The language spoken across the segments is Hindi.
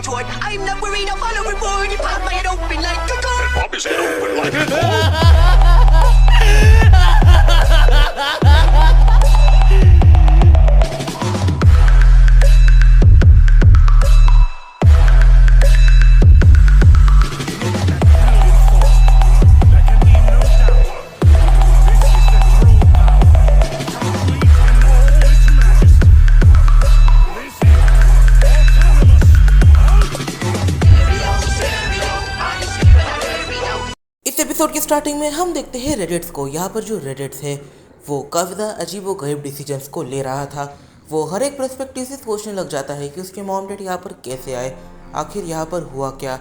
retort. I'm not worried, I'll follow reward. You pop my head open like a gun. And pop his head open like a इस एपिसोड की स्टार्टिंग में हम देखते हैं रेडिट्स को। यहाँ पर जो रेडिट्स है वो काफ़ी ज़्यादा अजीब व गरीब डिसीजंस को ले रहा था। वो हर एक पर्सपेक्टिव से सोचने लग जाता है कि उसके मॉम डैड यहाँ पर कैसे आए, आखिर यहाँ पर हुआ क्या।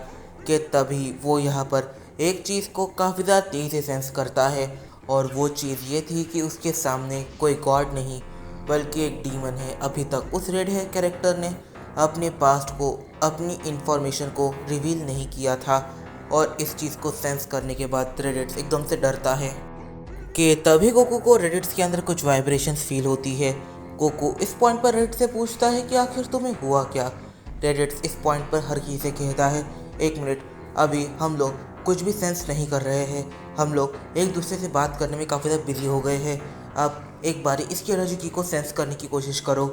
कि तभी वो यहाँ पर एक चीज़ को काफ़ी ज़्यादा तेज़ी से सेंस करता है, और वो चीज़ ये थी कि उसके सामने कोई गॉड नहीं बल्कि एक डीमन है। अभी तक उस रेड हेयर कैरेक्टर ने अपने पास्ट को, अपनी इंफॉर्मेशन को रिवील नहीं किया था, और इस चीज़ को सेंस करने के बाद रेडिट्स एकदम से डरता है। कि तभी गोकू को रेडिट्स के अंदर कुछ वाइब्रेशंस फील होती है। गोकू इस पॉइंट पर रेडिट्स से पूछता है कि आखिर तुम्हें हुआ क्या। रेडिट्स इस पॉइंट पर हर किसी से कहता है, एक मिनट, अभी हम लोग कुछ भी सेंस नहीं कर रहे हैं, हम लोग एक दूसरे से बात करने में काफ़ी ज़्यादा बिजी हो गए हैं। अब एक बारी इसकी एनर्जी की को सेंस करने की कोशिश करो।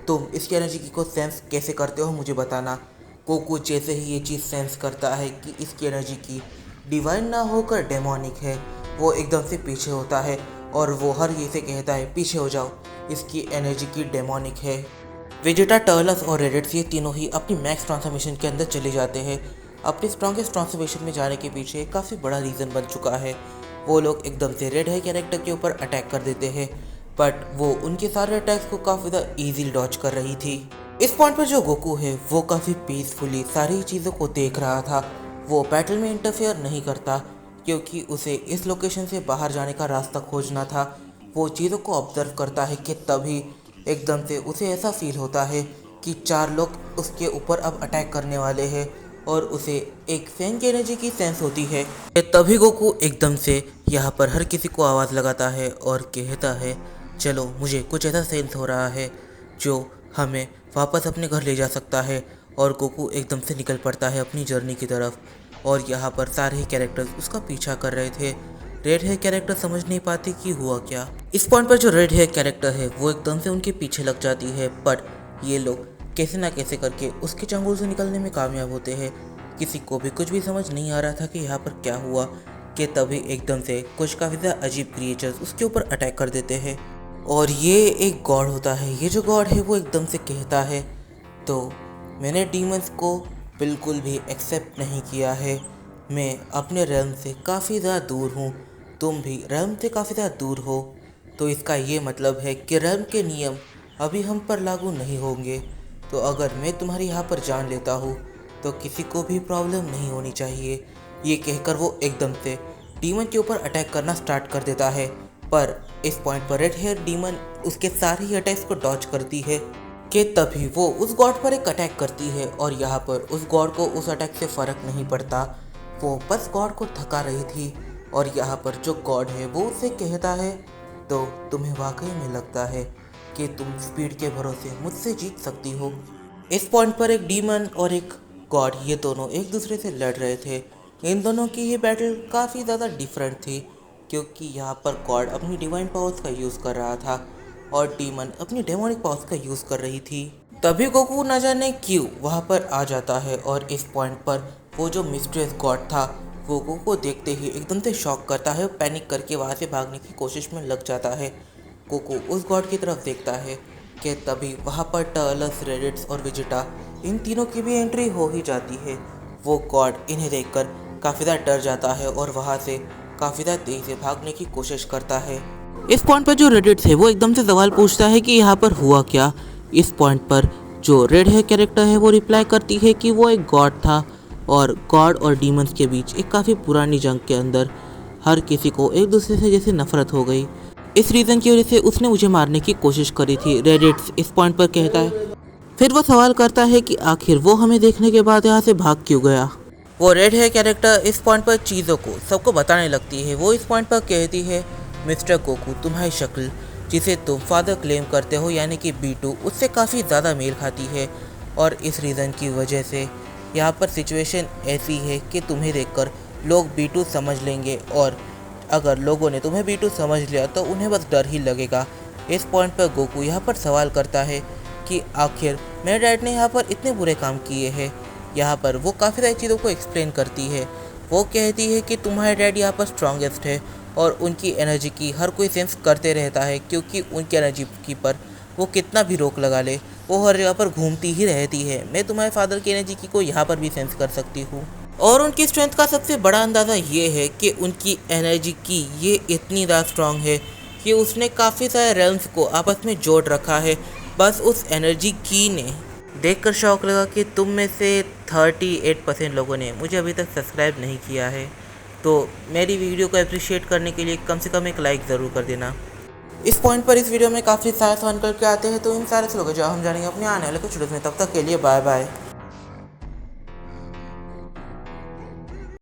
तुम इसकी एनर्जी की को सेंस कैसे करते हो मुझे बताना। गोकू जैसे ही ये चीज़ सेंस करता है कि इसकी एनर्जी की डिवाइन ना होकर डेमोनिक है, वो एकदम से पीछे होता है और वो हर ये से कहता है, पीछे हो जाओ, इसकी एनर्जी की डेमोनिक है। वेजिटा, टर्लस और रेडिट्स ये तीनों ही अपनी मैक्स ट्रांसफॉर्मेशन के अंदर चले जाते हैं। अपनी स्ट्रॉन्गेस्ट ट्रांसफॉर्मेशन में जाने के पीछे काफ़ी बड़ा रीज़न बन चुका है। वो लोग एकदम से रेड हेयर कैरेक्टर के ऊपर अटैक कर देते हैं, बट वो उनके सारे अटैक्स को काफ़ी ज़्यादा ईजीली डॉज कर रही थी। इस पॉइंट पर जो गोकू है वो काफ़ी पीसफुली सारी चीज़ों को देख रहा था। वो बैटल में इंटरफेयर नहीं करता क्योंकि उसे इस लोकेशन से बाहर जाने का रास्ता खोजना था। वो चीज़ों को ऑब्जर्व करता है कि तभी एकदम से उसे ऐसा फील होता है कि 4 लोग उसके ऊपर अब अटैक करने वाले हैं, और उसे एक फैन की एनर्जी की सेंस होती है। तभी गोकू एकदम से यहाँ पर हर किसी को आवाज़ लगाता है और कहता है, चलो, मुझे कुछ ऐसा सेंस हो रहा है जो हमें वापस अपने घर ले जा सकता है। और गोकू एकदम से निकल पड़ता है अपनी जर्नी की तरफ, और यहाँ पर सारे ही कैरेक्टर्स उसका पीछा कर रहे थे। रेड हेयर कैरेक्टर समझ नहीं पाती कि हुआ क्या। इस पॉइंट पर जो रेड हेयर कैरेक्टर है वो एकदम से उनके पीछे लग जाती है, बट ये लोग कैसे ना कैसे करके उसके चंगुल से निकलने में कामयाब होते हैं। किसी को भी कुछ भी समझ नहीं आ रहा था कि यहाँ पर क्या हुआ। कि तभी एकदम से कुछ काफ़ी ज़्यादा अजीब क्रिएचर्स उसके ऊपर अटैक कर देते हैं, और ये एक गॉड होता है। ये जो गॉड है वो एकदम से कहता है, तो मैंने डीमंस को बिल्कुल भी एक्सेप्ट नहीं किया है। मैं अपने रेल्म से काफ़ी ज़्यादा दूर हूँ, तुम भी रेल्म से काफ़ी ज़्यादा दूर हो, तो इसका ये मतलब है कि रेल्म के नियम अभी हम पर लागू नहीं होंगे। तो अगर मैं तुम्हारी यहाँ पर जान लेता हूँ तो किसी को भी प्रॉब्लम नहीं होनी चाहिए। ये कहकर वो एकदम से डीमन के ऊपर अटैक करना स्टार्ट कर देता है, पर इस पॉइंट पर रेड हेयर डीमन उसके सारे ही अटैक्स को डॉज करती है। कि तभी वो उस गॉड पर एक अटैक करती है, और यहाँ पर उस गॉड को उस अटैक से फ़र्क नहीं पड़ता। वो बस गॉड को थका रही थी, और यहाँ पर जो गॉड है वो उसे कहता है, तो तुम्हें वाकई में लगता है कि तुम स्पीड के भरोसे मुझसे जीत सकती हो। इस पॉइंट पर एक डीमन और एक गॉड ये दोनों एक दूसरे से लड़ रहे थे। इन दोनों की ये बैटल काफ़ी ज़्यादा डिफरेंट थी, क्योंकि यहाँ पर गॉड अपनी डिवाइन पावर्स का यूज़ कर रहा था और डीमन अपनी डेमोनिक पावर्स का यूज़ कर रही थी। तभी गोकू न जाने क्यों वहाँ पर आ जाता है, और इस पॉइंट पर वो जो मिस्ट्रियस गॉड था वो गोकू को देखते ही एकदम से शॉक करता है, पैनिक करके वहाँ से भागने की कोशिश में लग जाता है। गोकू उस गॉड की तरफ देखता है कि तभी वहाँ पर टर्लस, रेडिट्स और वेजिटा इन तीनों की भी एंट्री हो ही जाती है। वो गॉड इन्हें देखकर काफ़ी ज़्यादा डर जाता है और वहाँ से काफ़ी ज़्यादा तेज़ी से भागने की कोशिश करता है। इस पॉइंट पर जो रेडिट्स है वो एकदम से सवाल पूछता है कि यहाँ पर हुआ क्या। इस पॉइंट पर जो रेड हेयर कैरेक्टर है वो रिप्लाई करती है कि वो एक गॉड था, और गॉड और डीमंस के बीच एक काफ़ी पुरानी जंग के अंदर हर किसी को एक दूसरे से जैसे नफरत हो गई। इस रीज़न की वजह से उसने मुझे मारने की कोशिश करी थी, रेडिट्स इस पॉइंट पर कहता है। फिर वो सवाल करता है कि आखिर वो हमें देखने के बाद यहाँ से भाग क्यों गया। वो रेड हेयर कैरेक्टर इस पॉइंट पर चीज़ों को सबको बताने लगती है। वो इस पॉइंट पर कहती है, मिस्टर गोकू, तुम्हारी शक्ल जिसे तुम फादर क्लेम करते हो यानी कि B2 उससे काफ़ी ज़्यादा मेल खाती है, और इस रीज़न की वजह से यहाँ पर सिचुएशन ऐसी है कि तुम्हें देखकर लोग B2 समझ लेंगे और अगर लोगों ने तुम्हें B2 समझ लिया तो उन्हें बस डर ही लगेगा। इस पॉइंट पर गोकू यहाँ पर सवाल करता है कि आखिर मेरे डैड ने यहाँ पर इतने बुरे काम किए हैं। यहाँ पर वो काफ़ी सारी चीज़ों को एक्सप्लेन करती है। वो कहती है कि तुम्हारे डैड यहाँ पर स्ट्रॉन्गेस्ट है और उनकी एनर्जी की हर कोई सेंस करते रहता है, क्योंकि उनकी एनर्जी की पर वो कितना भी रोक लगा ले वो हर जगह पर घूमती ही रहती है। मैं तुम्हारे फादर की एनर्जी की को यहाँ पर भी सेंस कर सकती हूँ। और उनकी स्ट्रेंथ का सबसे बड़ा अंदाज़ा ये है कि उनकी एनर्जी की ये इतनी ज़्यादा स्ट्रांग है कि उसने काफ़ी सारे रेल्म्स को आपस में जोड़ रखा है बस उस एनर्जी की ने। देखकर शौक लगा कि तुम में से 38% लोगों ने मुझे अभी तक सब्सक्राइब नहीं किया है, तो मेरी वीडियो को अप्रिशिएट करने के लिए कम से कम एक लाइक ज़रूर कर देना। इस पॉइंट पर इस वीडियो में काफ़ी सारे सवाल करके आते हैं, तो इन सारे सवालों का जवाब हम जानेंगे अपने आने वाले कुछ वीडियोस में। तब तक के लिए बाय बाय।